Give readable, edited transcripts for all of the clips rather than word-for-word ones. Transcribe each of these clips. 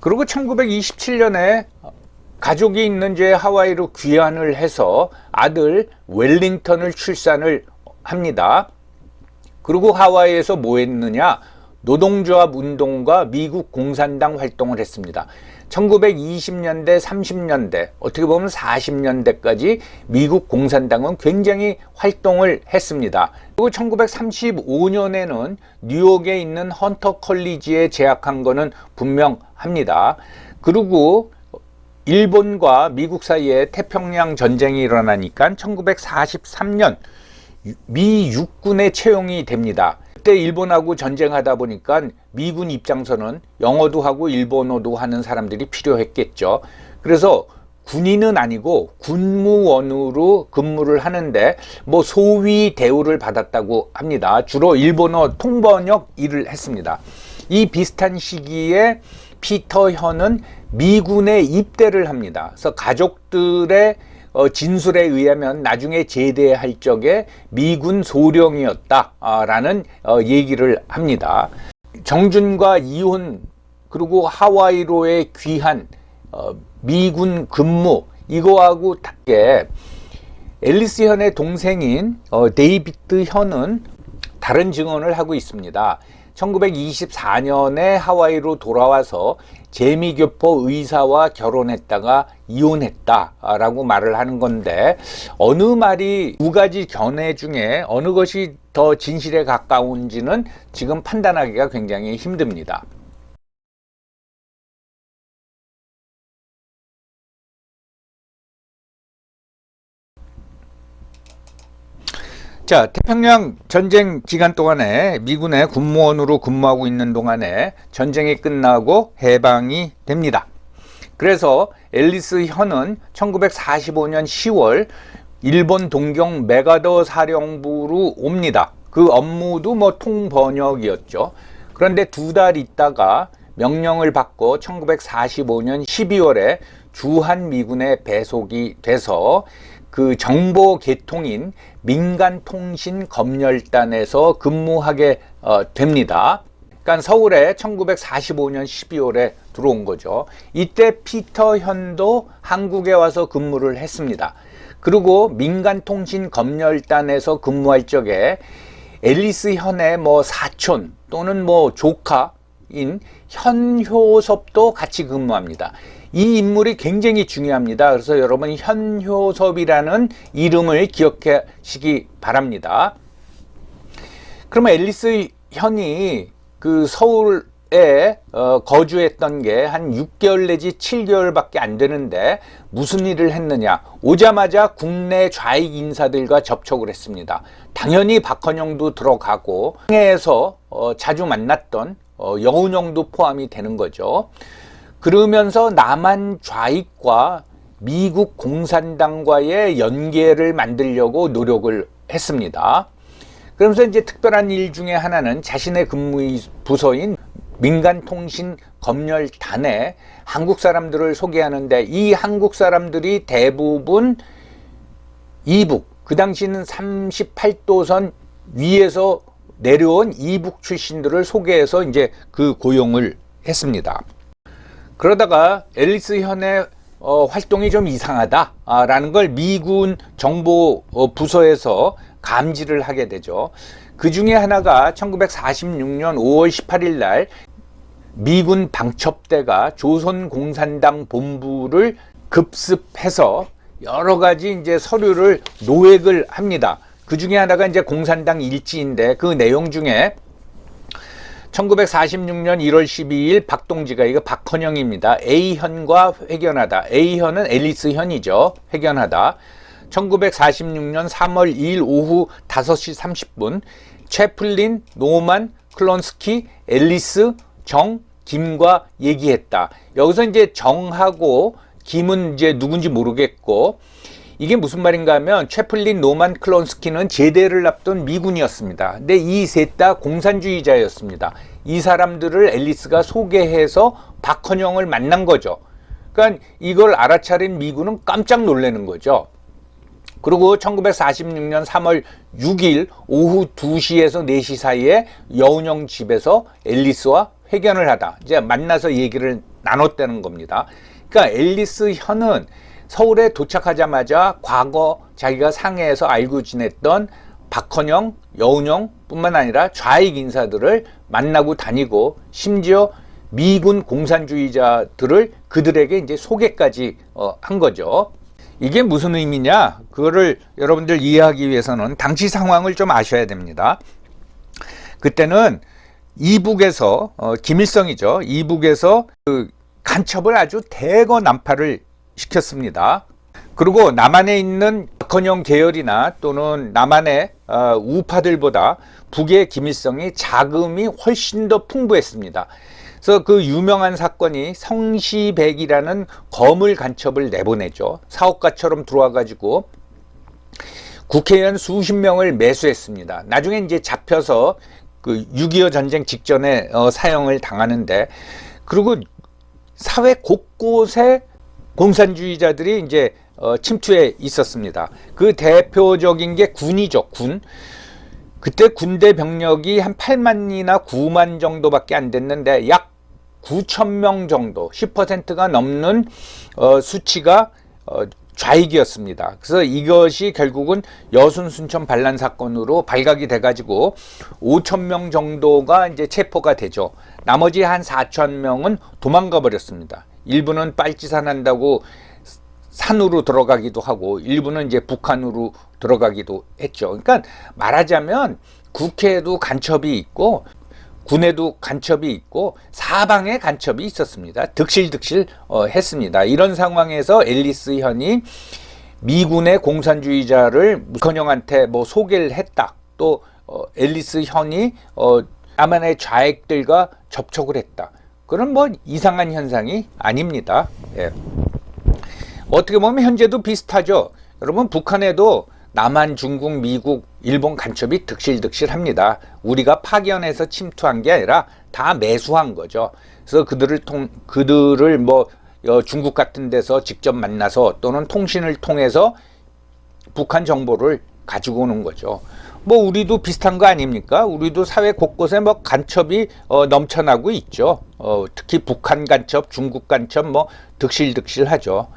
그리고 1927년에 가족이 있는 이제 하와이로 귀환을 해서 아들 웰링턴을 출산을 합니다. 그리고 하와이에서 뭐 했느냐? 노동조합 운동과 미국 공산당 활동을 했습니다. 1920년대, 30년대, 어떻게 보면 40년대까지 미국 공산당은 굉장히 활동을 했습니다. 그리고 1935년에는 뉴욕에 있는 헌터 컬리지에 재학한 거는 분명합니다. 그리고 일본과 미국 사이에 태평양 전쟁이 일어나니까 1943년 미 육군에 채용이 됩니다. 그때 일본하고 전쟁하다 보니까 미군 입장에서는 영어도 하고 일본어도 하는 사람들이 필요했겠죠. 그래서 군인은 아니고 군무원으로 근무를 하는데 뭐 소위 대우를 받았다고 합니다. 주로 일본어 통번역 일을 했습니다. 이 비슷한 시기에 피터 현은 미군에 입대를 합니다. 그래서 가족들의 진술에 의하면 나중에 제대할 적에 미군 소령이었다라는 얘기를 합니다. 정준과 이혼, 그리고 하와이로의 귀한, 미군 근무, 이거하고 다르게 앨리스 현의 동생인 데이비드 현은 다른 증언을 하고 있습니다. 1924년에 하와이로 돌아와서 재미교포 의사와 결혼했다가 이혼했다라고 말을 하는 건데, 어느 말이 두 가지 견해 중에 어느 것이 더 진실에 가까운지는 지금 판단하기가 굉장히 힘듭니다. 자, 태평양 전쟁 기간 동안에 미군의 군무원으로 근무하고 있는 동안에 전쟁이 끝나고 해방이 됩니다. 그래서 앨리스 현은 1945년 10월 일본 동경 메가더 사령부로 옵니다. 그 업무도 뭐 통번역이었죠. 그런데 두 달 있다가 명령을 받고 1945년 12월에 주한미군에 배속이 돼서 그 정보 계통인 민간통신검열단에서 근무하게 됩니다. 그러니까 서울에 1945년 12월에 들어온 거죠. 이때 피터 현도 한국에 와서 근무를 했습니다. 그리고 민간통신검열단에서 근무할 적에 앨리스 현의 뭐 사촌 또는 뭐 조카인 현효섭도 같이 근무합니다. 이 인물이 굉장히 중요합니다. 그래서 여러분 현효섭이라는 이름을 기억하시기 바랍니다. 그러면 앨리스 현이 그 서울에 거주했던 게 한 6개월 내지 7개월밖에 안 되는데 무슨 일을 했느냐? 오자마자 국내 좌익 인사들과 접촉을 했습니다. 당연히 박헌영도 들어가고 항해에서 자주 만났던 여운형도 포함이 되는 거죠. 그러면서 남한 좌익과 미국 공산당과의 연계를 만들려고 노력을 했습니다. 그러면서 이제 특별한 일 중에 하나는 자신의 근무 부서인 민간통신검열단에 한국 사람들을 소개하는데, 이 한국 사람들이 대부분 이북, 그 당시는 38도선 위에서 내려온 이북 출신들을 소개해서 이제 그 고용을 했습니다. 그러다가 앨리스 현의 활동이 좀 이상하다라는 걸 미군 정보 부서에서 감지를 하게 되죠. 그 중에 하나가 1946년 5월 18일 날 미군 방첩대가 조선공산당 본부를 급습해서 여러 가지 이제 서류를 노획을 합니다. 그 중에 하나가 이제 공산당 일지인데, 그 내용 중에 1946년 1월 12일 박동지가, 이거 박헌영입니다. A현과 회견하다. A현은 앨리스 현이죠. 회견하다. 1946년 3월 2일 오후 5시 30분 채플린, 노만, 클론스키, 앨리스, 정, 김과 얘기했다. 여기서 이제 정하고 김은 이제 누군지 모르겠고, 이게 무슨 말인가 하면 채플린, 노만, 클론스키는 제대를 앞둔 미군이었습니다. 근데 이 셋 다 공산주의자였습니다. 이 사람들을 앨리스가 소개해서 박헌영을 만난 거죠. 그러니까 이걸 알아차린 미군은 깜짝 놀라는 거죠. 그리고 1946년 3월 6일 오후 2시에서 4시 사이에 여운형 집에서 앨리스와 회견을 하다, 이제 만나서 얘기를 나눴다는 겁니다. 그러니까 앨리스 현은 서울에 도착하자마자 과거 자기가 상해에서 알고 지냈던 박헌영, 여운형 뿐만 아니라 좌익 인사들을 만나고 다니고 심지어 미군 공산주의자들을 그들에게 이제 소개까지 한 거죠. 이게 무슨 의미냐? 그거를 여러분들 이해하기 위해서는 당시 상황을 좀 아셔야 됩니다. 그때는 이북에서 김일성이죠. 이북에서 그 간첩을 아주 대거 난파를 시켰습니다. 그리고 남한에 있는 박헌영 계열이나 또는 남한의 우파들보다 북의 김일성이 자금이 훨씬 더 풍부했습니다. 그래서 그 유명한 사건이 성시백이라는 거물 간첩을 내보내죠. 사업가처럼 들어와 가지고 국회의원 수십 명을 매수했습니다. 나중에 이제 잡혀서 그 6.25 전쟁 직전에 사형을 당하는데, 그리고 사회 곳곳에 공산주의자들이 이제 침투해 있었습니다. 그 대표적인 게 군이죠. 군. 그때 군대 병력이 한 8만이나 9만 정도밖에 안 됐는데 약 9천 명 정도, 10%가 넘는 수치가 좌익이었습니다. 그래서 이것이 결국은 여순 순천 반란 사건으로 발각이 돼가지고 5천 명 정도가 이제 체포가 되죠. 나머지 한 4천 명은 도망가 버렸습니다. 일부는 빨치산 한다고 산으로 들어가기도 하고, 일부는 이제 북한으로 들어가기도 했죠. 그러니까 말하자면 국회에도 간첩이 있고 군에도 간첩이 있고 사방에 간첩이 있었습니다. 득실득실 했습니다. 이런 상황에서 앨리스 현이 미군의 공산주의자를 박헌영한테 뭐 소개를 했다. 또 앨리스 현이 남한의 좌익들과 접촉을 했다. 그런 뭐 이상한 현상이 아닙니다. 예. 어떻게 보면 현재도 비슷하죠. 여러분, 북한에도 남한, 중국, 미국, 일본 간첩이 득실득실합니다. 우리가 파견해서 침투한 게 아니라 다 매수한 거죠. 그래서 그들을 뭐 중국 같은 데서 직접 만나서 또는 통신을 통해서 북한 정보를 가지고 오는 거죠. 뭐 우리도 비슷한 거 아닙니까? 우리도 사회 곳곳에 뭐 간첩이 넘쳐나고 있죠. 특히 북한 간첩, 중국 간첩 뭐 득실득실하죠.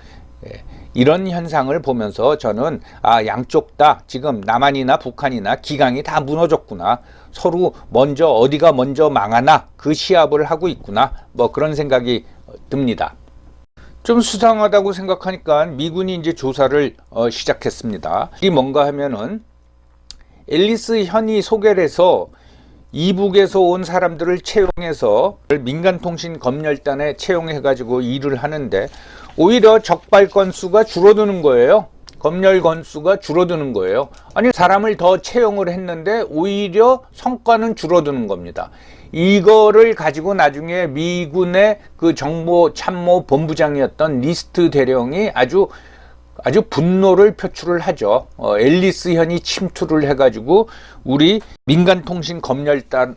예. 이런 현상을 보면서 저는 양쪽 다 지금 남한이나 북한이나 기강이 다 무너졌구나, 서로 먼저 어디가 먼저 망하나 그 시합을 하고 있구나, 뭐 그런 생각이 듭니다. 좀 수상하다고 생각하니까 미군이 이제 조사를 시작했습니다. 이 뭔가 하면은 앨리스 현이 소개를 해서 이북에서 온 사람들을 채용해서 민간통신 검열단에 채용해 가지고 일을 하는데 오히려 적발 건수가 줄어드는 거예요. 검열 건수가 줄어드는 거예요. 아니, 사람을 더 채용을 했는데 오히려 성과는 줄어드는 겁니다. 이거를 가지고 나중에 미군의 그 정보 참모 본부장이었던 리스트 대령이 아주 분노를 표출을 하죠. 앨리스 현이 침투를 해가지고 우리 민간통신 검열단을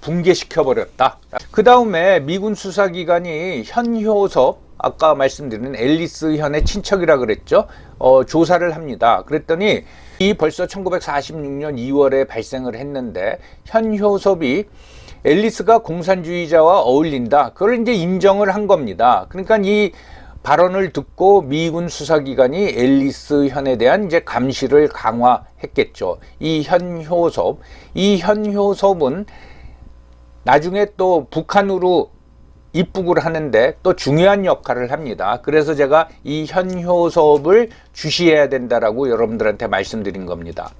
붕괴시켜 버렸다. 그 다음에 미군 수사기관이 현효섭, 아까 말씀드린 앨리스 현의 친척이라 그랬죠. 조사를 합니다. 그랬더니 이 벌써 1946년 2월에 발생을 했는데 현효섭이 앨리스가 공산주의자와 어울린다, 그걸 이제 인정을 한 겁니다. 그러니까 이 발언을 듣고 미군 수사기관이 앨리스 현에 대한 이제 감시를 강화했겠죠. 이 현효섭은 나중에 또 북한으로 입북을 하는데 또 중요한 역할을 합니다. 그래서 제가 이 현효섭을 주시해야 된다라고 여러분들한테 말씀드린 겁니다.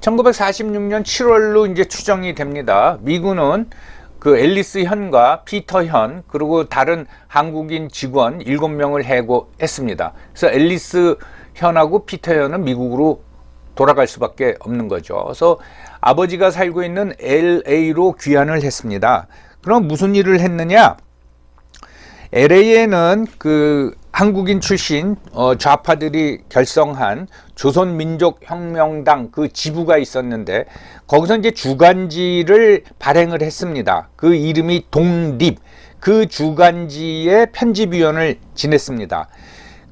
1946년 7월로 이제 추정이 됩니다. 미군은 그 앨리스 현과 피터 현 그리고 다른 한국인 직원 7명을 해고했습니다. 그래서 앨리스 현하고 피터 현은 미국으로 돌아갈 수밖에 없는 거죠. 그래서 아버지가 살고 있는 LA로 귀환을 했습니다. 그럼 무슨 일을 했느냐? LA에는 그 한국인 출신 좌파들이 결성한 조선민족혁명당 그 지부가 있었는데 거기서 이제 주간지를 발행을 했습니다. 그 이름이 독립. 그 주간지의 편집위원을 지냈습니다.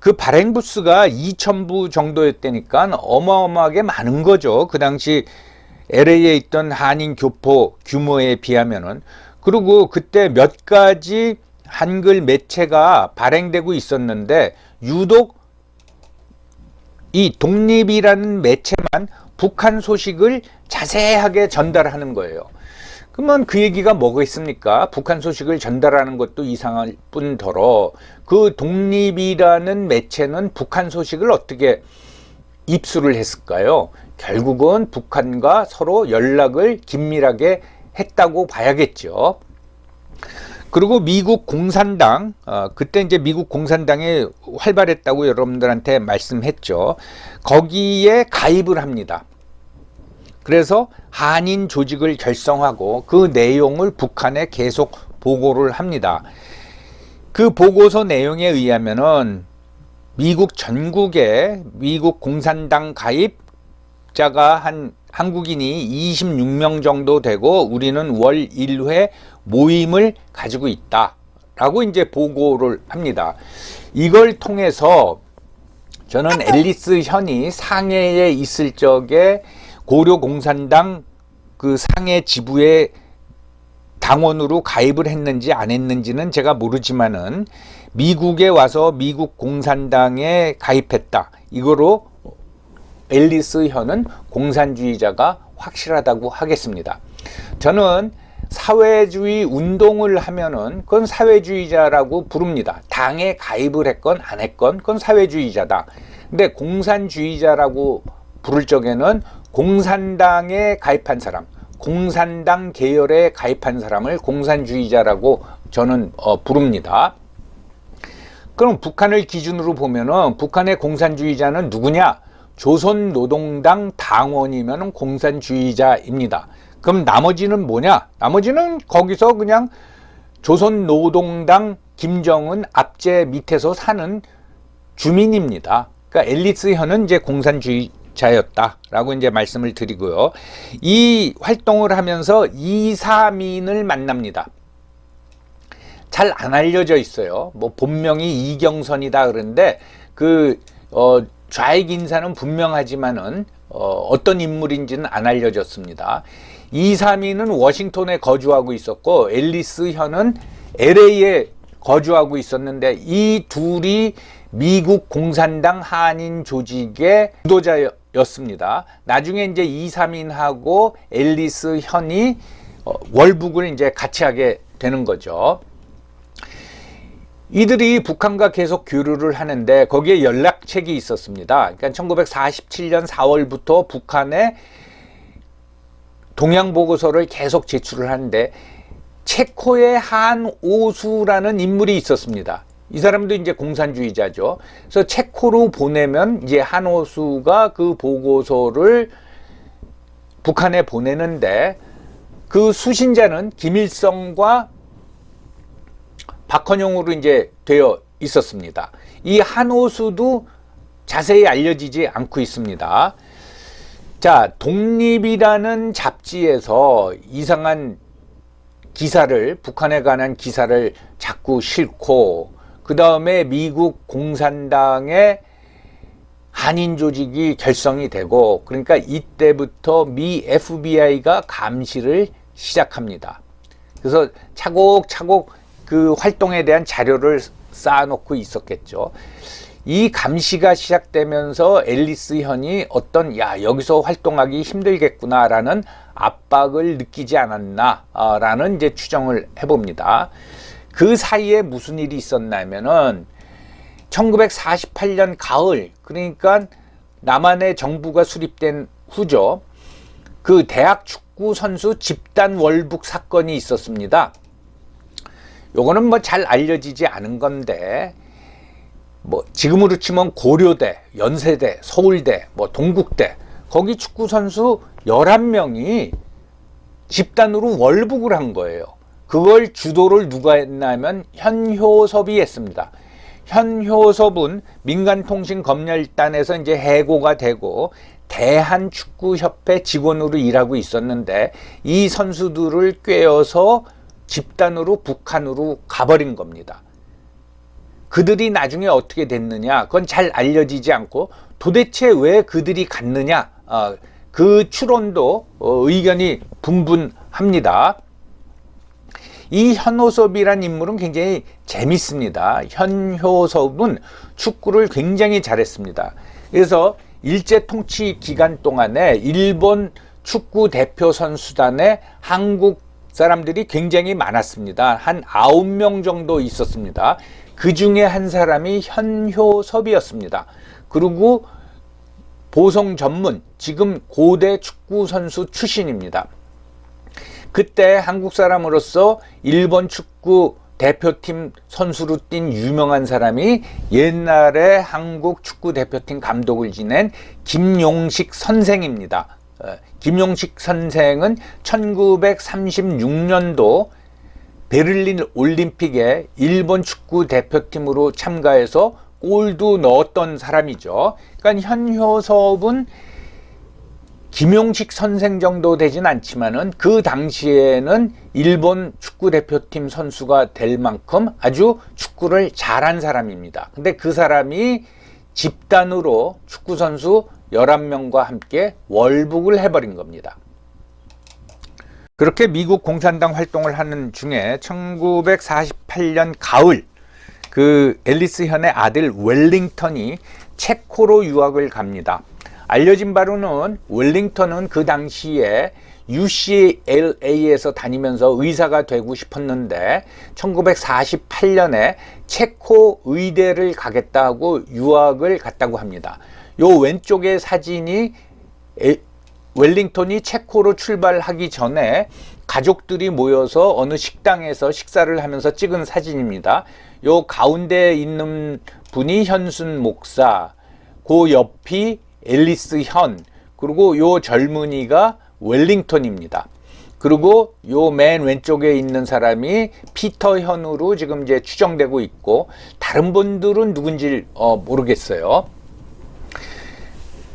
그 발행 부수가 2,000부 정도였다니까 어마어마하게 많은 거죠. 그 당시 LA에 있던 한인 교포 규모에 비하면은. 그리고 그때 몇 가지 한글 매체가 발행되고 있었는데 유독 이 독립이라는 매체만 북한 소식을 자세하게 전달하는 거예요. 그러면 그 얘기가 뭐가 있습니까? 북한 소식을 전달하는 것도 이상할 뿐더러 그 독립이라는 매체는 북한 소식을 어떻게 입수를 했을까요? 결국은 북한과 서로 연락을 긴밀하게 했다고 봐야겠죠. 그리고 미국 공산당, 그때 이제 미국 공산당이 활발했다고 여러분들한테 말씀했죠. 거기에 가입을 합니다. 그래서 한인 조직을 결성하고 그 내용을 북한에 계속 보고를 합니다. 그 보고서 내용에 의하면은 미국 전국에 미국 공산당 가입자가 한국인이 26명 정도 되고 우리는 월 1회 모임을 가지고 있다라고 이제 보고를 합니다. 이걸 통해서 저는 앨리스 현이 상해에 있을 적에 고려 공산당 그 상해 지부의 당원으로 가입을 했는지 안 했는지는 제가 모르지만은 미국에 와서 미국 공산당에 가입했다. 이거로 앨리스 현은 공산주의자가 확실하다고 하겠습니다. 저는 사회주의 운동을 하면은 그건 사회주의자라고 부릅니다. 당에 가입을 했건 안 했건 그건 사회주의자다. 근데 공산주의자라고 부를 적에는 공산당에 가입한 사람, 공산당 계열에 가입한 사람을 공산주의자라고 저는 부릅니다. 그럼 북한을 기준으로 보면은 북한의 공산주의자는 누구냐? 조선노동당 당원이면 공산주의자입니다. 그럼 나머지는 뭐냐? 나머지는 거기서 그냥 조선노동당 김정은 압제 밑에서 사는 주민입니다. 그러니까 앨리스 현은 이제 공산주의자였다라고 이제 말씀을 드리고요. 이 활동을 하면서 이사민을 만납니다. 잘 안 알려져 있어요. 뭐 본명이 이경선이다 그러는데 그 좌익 인사는 분명하지만은 어떤 인물인지는 안 알려졌습니다. 이사민은 워싱턴에 거주하고 있었고 앨리스 현은 LA에 거주하고 있었는데 이 둘이 미국 공산당 한인 조직의 지도자였습니다. 나중에 이제 이사민하고 앨리스 현이 월북을 이제 같이 하게 되는 거죠. 이들이 북한과 계속 교류를 하는데 거기에 연락책이 있었습니다. 그러니까 1947년 4월부터 북한에 동향보고서를 계속 제출을 하는데 체코의 한오수라는 인물이 있었습니다. 이 사람도 이제 공산주의자죠. 그래서 체코로 보내면 이제 한오수가 그 보고서를 북한에 보내는데 그 수신자는 김일성과 박헌용으로 이제 되어 있었습니다. 이 한오수도 자세히 알려지지 않고 있습니다. 자, 독립이라는 잡지에서 이상한 기사를, 북한에 관한 기사를 자꾸 싣고 그 다음에 미국 공산당의 한인 조직이 결성이 되고 그러니까 이때부터 미 FBI가 감시를 시작합니다. 그래서 차곡차곡 그 활동에 대한 자료를 쌓아놓고 있었겠죠. 이 감시가 시작되면서 앨리스 현이 여기서 활동하기 힘들겠구나라는 압박을 느끼지 않았나라는 이제 추정을 해봅니다. 그 사이에 무슨 일이 있었냐면은 1948년 가을, 그러니까 남한의 정부가 수립된 후죠. 그 대학 축구 선수 집단 월북 사건이 있었습니다. 요거는 뭐 잘 알려지지 않은 건데 뭐 지금으로 치면 고려대, 연세대, 서울대, 뭐 동국대 거기 축구 선수 11명이 집단으로 월북을 한 거예요. 그걸 주도를 누가 했냐면 현효섭이 했습니다. 현효섭은 민간통신검열단에서 이제 해고가 되고 대한축구협회 직원으로 일하고 있었는데 이 선수들을 꿰어서 집단으로 북한으로 가버린 겁니다. 그들이 나중에 어떻게 됐느냐 그건 잘 알려지지 않고 도대체 왜 그들이 갔느냐 그 추론도 의견이 분분합니다. 이 현호섭이란 인물은 굉장히 재밌습니다. 현효섭은 축구를 굉장히 잘했습니다. 그래서 일제 통치 기간 동안에 일본 축구 대표 선수단에 한국 사람들이 굉장히 많았습니다. 한 9명 정도 있었습니다. 그 중에 한 사람이 현효섭이었습니다. 그리고 보성 전문, 지금 고대 축구 선수 출신입니다. 그때 한국 사람으로서 일본 축구 대표팀 선수로 뛴 유명한 사람이 옛날에 한국 축구 대표팀 감독을 지낸 김용식 선생입니다. 김용식 선생은 1936년도 베를린 올림픽에 일본 축구 대표팀으로 참가해서 골도 넣었던 사람이죠. 그러니까 현효섭은 김용식 선생 정도 되진 않지만은 그 당시에는 일본 축구 대표팀 선수가 될 만큼 아주 축구를 잘한 사람입니다. 근데 그 사람이 집단으로 축구 선수 11명과 함께 월북을 해버린 겁니다. 그렇게 미국 공산당 활동을 하는 중에 1948년 가을 그 앨리스 현의 아들 웰링턴이 체코로 유학을 갑니다. 알려진 바로는 웰링턴은 그 당시에 UCLA에서 다니면서 의사가 되고 싶었는데 1948년에 체코 의대를 가겠다고 유학을 갔다고 합니다. 요 왼쪽의 사진이 웰링턴이 체코로 출발하기 전에 가족들이 모여서 어느 식당에서 식사를 하면서 찍은 사진입니다. 요 가운데에 있는 분이 현순 목사, 그 옆이 앨리스 현, 그리고 요 젊은이가 웰링턴입니다. 그리고 요 맨 왼쪽에 있는 사람이 피터 현으로 지금 이제 추정되고 있고, 다른 분들은 누군지 모르겠어요.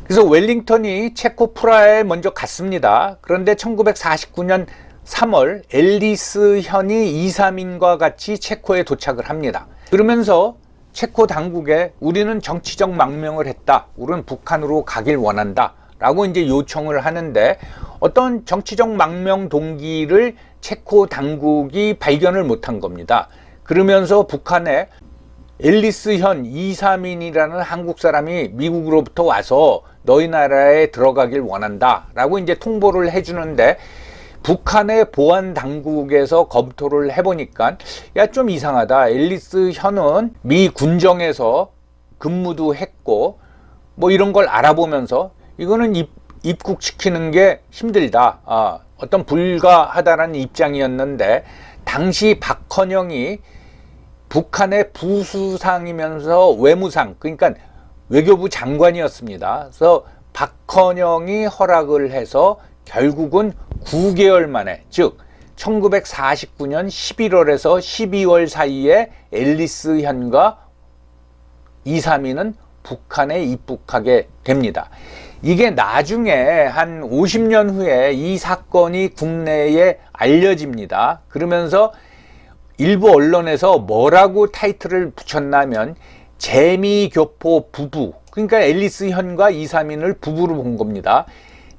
그래서 웰링턴이 체코 프라하에 먼저 갔습니다. 그런데 1949년 3월 앨리스 현이 이사민과 같이 체코에 도착을 합니다. 그러면서 체코 당국에 우리는 정치적 망명을 했다, 우리는 북한으로 가길 원한다 라고 이제 요청을 하는데, 어떤 정치적 망명 동기를 체코 당국이 발견을 못한 겁니다. 그러면서 북한에 앨리스 현 이사민이라는 한국 사람이 미국으로부터 와서 너희 나라에 들어가길 원한다 라고 이제 통보를 해주는데, 북한의 보안 당국에서 검토를 해보니까 야, 좀 이상하다. 앨리스 현은 미 군정에서 근무도 했고 뭐 이런 걸 알아보면서 이거는 입국시키는 게 힘들다, 어떤 불가하다라는 입장이었는데, 당시 박헌영이 북한의 부수상이면서 외무상, 그러니까 외교부 장관이었습니다. 그래서 박헌영이 허락을 해서 결국은 9개월 만에, 즉 1949년 11월에서 12월 사이에 앨리스 현과 이사민은 북한에 입국하게 됩니다. 이게 나중에 한 50년 후에 이 사건이 국내에 알려집니다. 그러면서 일부 언론에서 뭐라고 타이틀을 붙였냐면 재미교포 부부, 그러니까 앨리스 현과 이사민을 부부로 본 겁니다.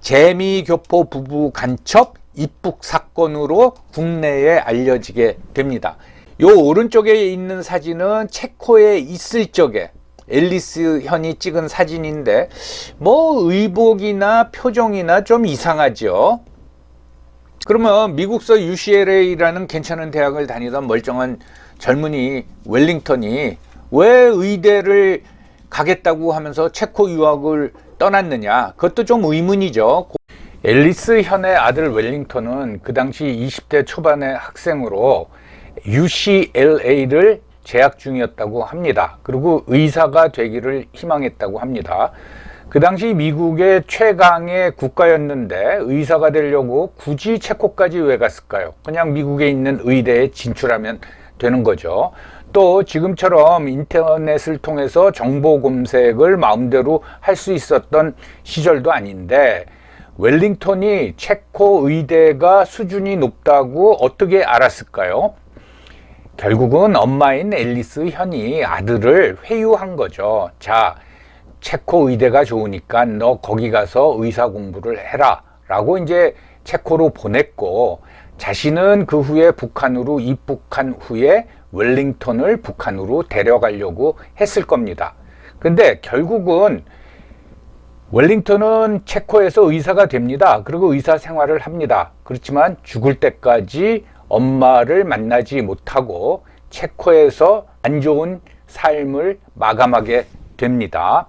재미교포 부부 간첩 입국 사건으로 국내에 알려지게 됩니다. 요 오른쪽에 있는 사진은 체코에 있을 적에 앨리스 현이 찍은 사진인데, 뭐 의복이나 표정이나 좀 이상하죠. 그러면 미국서 UCLA라는 괜찮은 대학을 다니던 멀쩡한 젊은이 웰링턴이 왜 의대를 가겠다고 하면서 체코 유학을 떠났느냐, 그것도 좀 의문이죠. 앨리스 현의 아들 웰링턴은 그 당시 20대 초반의 학생으로 UCLA를 재학 중이었다고 합니다. 그리고 의사가 되기를 희망했다고 합니다. 그 당시 미국의 최강의 국가였는데 의사가 되려고 굳이 체코까지 왜 갔을까요? 그냥 미국에 있는 의대에 진출하면 되는 거죠. 또 지금처럼 인터넷을 통해서 정보 검색을 마음대로 할 수 있었던 시절도 아닌데, 웰링턴이 체코 의대가 수준이 높다고 어떻게 알았을까요? 결국은 엄마인 앨리스 현이 아들을 회유한 거죠. 자, 체코 의대가 좋으니까 너 거기 가서 의사 공부를 해라 라고 이제 체코로 보냈고, 자신은 그 후에 북한으로 입국한 후에 웰링턴을 북한으로 데려가려고 했을 겁니다. 근데 결국은 웰링턴은 체코에서 의사가 됩니다. 그리고 의사 생활을 합니다. 그렇지만 죽을 때까지 엄마를 만나지 못하고 체코에서 안 좋은 삶을 마감하게 됩니다.